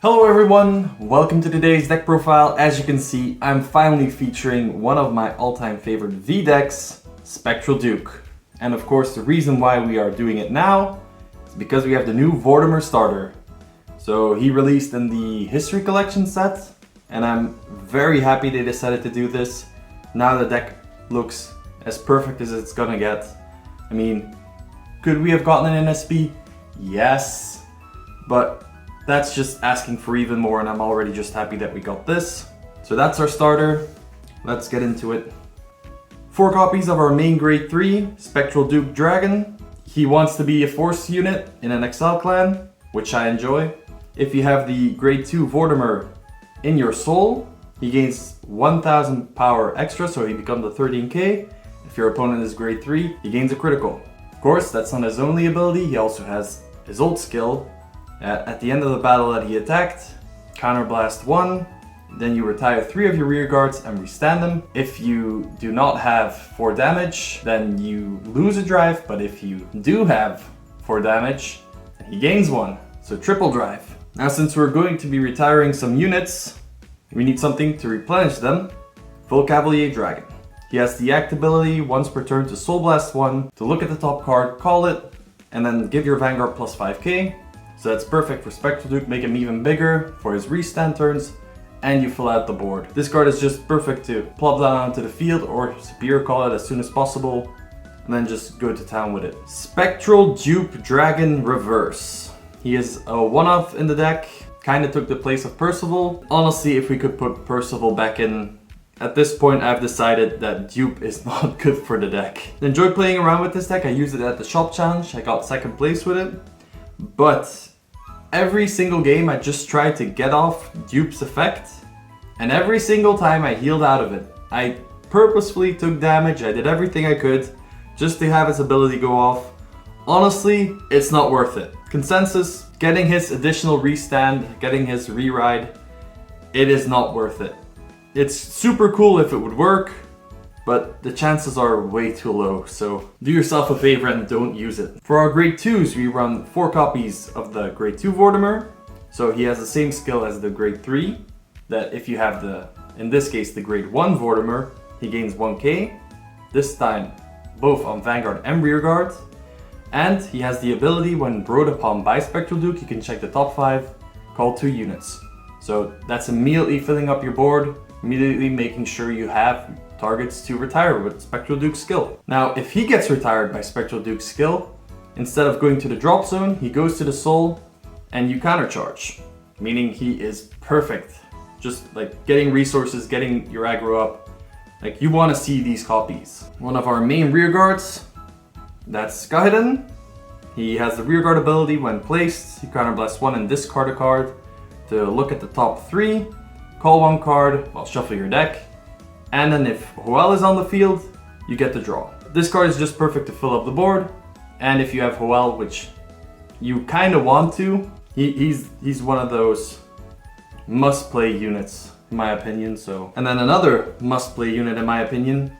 Hello everyone, welcome to today's deck profile. As you can see, I'm finally featuring one of my all-time favorite V decks, Spectral Duke. And of course, the reason why we are doing it now is because we have the new Vortimer starter. So he released in the History Collection set, and I'm very happy they decided to do this. Now the deck looks as perfect as it's gonna get. I mean, could we have gotten an NSP? Yes, but that's just asking for even more, and I'm already just happy that we got this. So that's our starter. Let's get into it. 4 copies of our main grade 3, Spectral Duke Dragon. He wants to be a force unit in an Excel clan, which I enjoy. If you have the grade 2 Vortimer in your soul, he gains 1000 power extra, so he becomes a 13k. If your opponent is grade 3, he gains a critical. Of course, that's not his only ability, he also has his ult skill. At the end of the battle that he attacked, counterblast 1, then you retire 3 of your rear guards and restand them. If you do not have 4 damage, then you lose a drive, but if you do have 4 damage, he gains 1, so triple drive. Now since we're going to be retiring some units, we need something to replenish them. Full Agloveil Dragon. He has the act ability once per turn to Soul Blast 1, to look at the top card, call it, and then give your Vanguard plus 5k. So that's perfect for Spectral Duke, make him even bigger for his restand turns, and you fill out the board. This card is just perfect to plop down onto the field or superior call it as soon as possible, and then just go to town with it. Spectral Duke Dragon Reverse. He is a one-off in the deck, kinda took the place of Percival. Honestly, if we could put Percival back in, at this point I've decided that Dupe is not good for the deck. I enjoyed playing around with this deck, I used it at the shop challenge, I got second place with it. But every single game I just tried to get off Dupe's effect, and every single time I healed out of it. I purposefully took damage, I did everything I could just to have his ability go off. Honestly, it's not worth it. Consensus, getting his additional restand, getting his re-ride, it is not worth it. It's super cool if it would work, but the chances are way too low, so do yourself a favor and don't use it. For our grade 2s, we run 4 copies of the grade 2 Vortimer. So he has the same skill as the grade 3, that if you have the, in this case, the grade 1 Vortimer, he gains 1k. This time, both on Vanguard and Rearguard. And he has the ability, when brought upon by Spectral Duke, you can check the top 5, call 2 units. So that's immediately filling up your board, immediately making sure you have targets to retire with Spectral Duke's skill. Now, if he gets retired by Spectral Duke's skill, instead of going to the drop zone, he goes to the soul and you countercharge, meaning he is perfect. Just like getting resources, getting your aggro up. Like you want to see these copies. One of our main rear guards, that's Gaiden. He has the rear guard ability when placed. You counterblast 1 and discard a card to look at the top 3, call 1 card while shuffle your deck. And then if Hoel is on the field, you get the draw. This card is just perfect to fill up the board. And if you have Hoel, which you kind of want to, he's one of those must-play units, in my opinion. So, and then another must-play unit, in my opinion,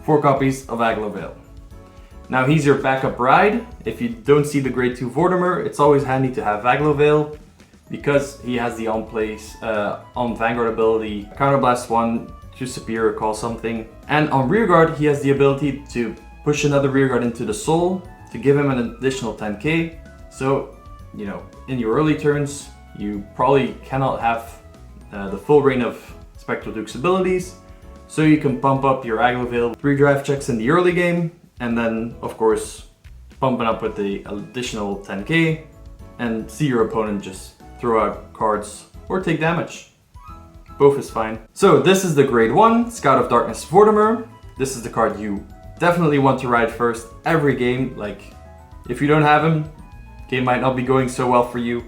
4 copies of Agloveil. Now he's your backup ride. If you don't see the grade 2 Vortimer, it's always handy to have Agloveil, because he has the on Vanguard ability, counterblast 1, to superior call something. And on rearguard, he has the ability to push another rearguard into the soul to give him an additional 10k. So, you know, in your early turns, you probably cannot have the full reign of Spectral Duke's abilities. So you can pump up your Agloveil 3 drive checks in the early game, and then, of course, pumping up with the additional 10k, and see your opponent just throw out cards or take damage. Both is fine. So this is the grade 1 Scout of Darkness Vortimer. This is the card you definitely want to ride first every game. Like, if you don't have him, game might not be going so well for you.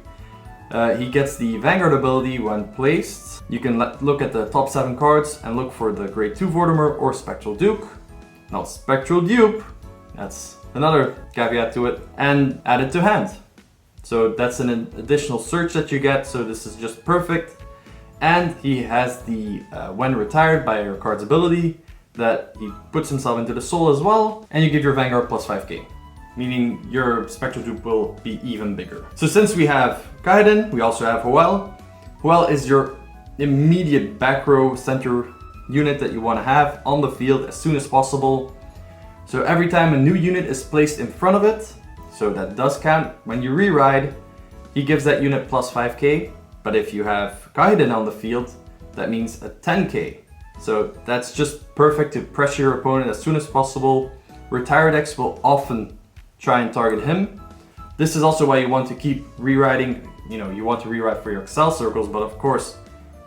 He gets the Vanguard ability when placed. You can look at the top 7 cards and look for the grade 2 Vortimer or Spectral Duke. Not Spectral Dupe, that's another caveat to it, and add it to hand. So that's an additional search that you get, so this is just perfect. And he has the, when retired by your card's ability, that he puts himself into the soul as well, and you give your Vanguard plus 5k. meaning your Spectral Duke will be even bigger. So since we have Gaiden, we also have Hoel. Huel is your immediate back row center unit that you want to have on the field as soon as possible. So every time a new unit is placed in front of it, so that does count, when you re-ride, he gives that unit plus 5k, but if you have Kaiden on the field, that means a 10k. So that's just perfect to pressure your opponent as soon as possible. Retired decks will often try and target him. This is also why you want to keep re-riding, you want to re-ride for your Excel circles, but of course,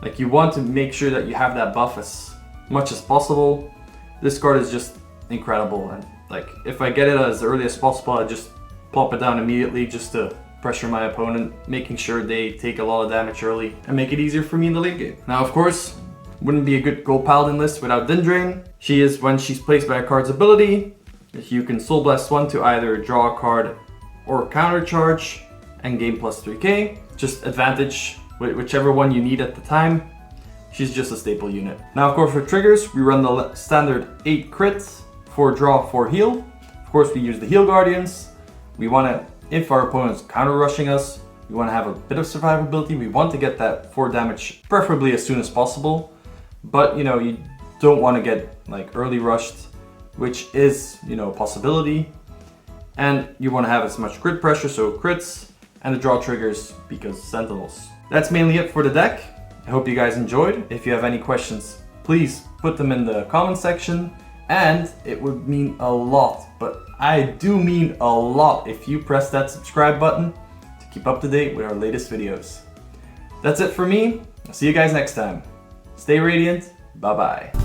like you want to make sure that you have that buff as much as possible. This card is just incredible, and like if I get it as early as possible, I just plop it down immediately just to pressure my opponent, making sure they take a lot of damage early and make it easier for me in the late game. Now of course, wouldn't be a good Gold Paladin list without Dindrain. She is, when she's placed by a card's ability, you can Soul Blast one to either draw a card or counter charge and gain plus 3k. Just advantage whichever one you need at the time. She's just a staple unit. Now of course for triggers, we run the standard 8 crits, 4 draw, 4 heal. Of course we use the Heal Guardians. We want to, if our opponent's counter rushing us, we want to have a bit of survivability. We want to get that 4 damage preferably as soon as possible. But you don't want to get like early rushed, which is a possibility. And you want to have as much crit pressure, so crits, and the draw triggers because Sentinels. That's mainly it for the deck. I hope you guys enjoyed. If you have any questions, please put them in the comment section. And it would mean a lot, but I do mean a lot, if you press that subscribe button to keep up to date with our latest videos. That's it for me. I'll see you guys next time. Stay radiant. Bye bye.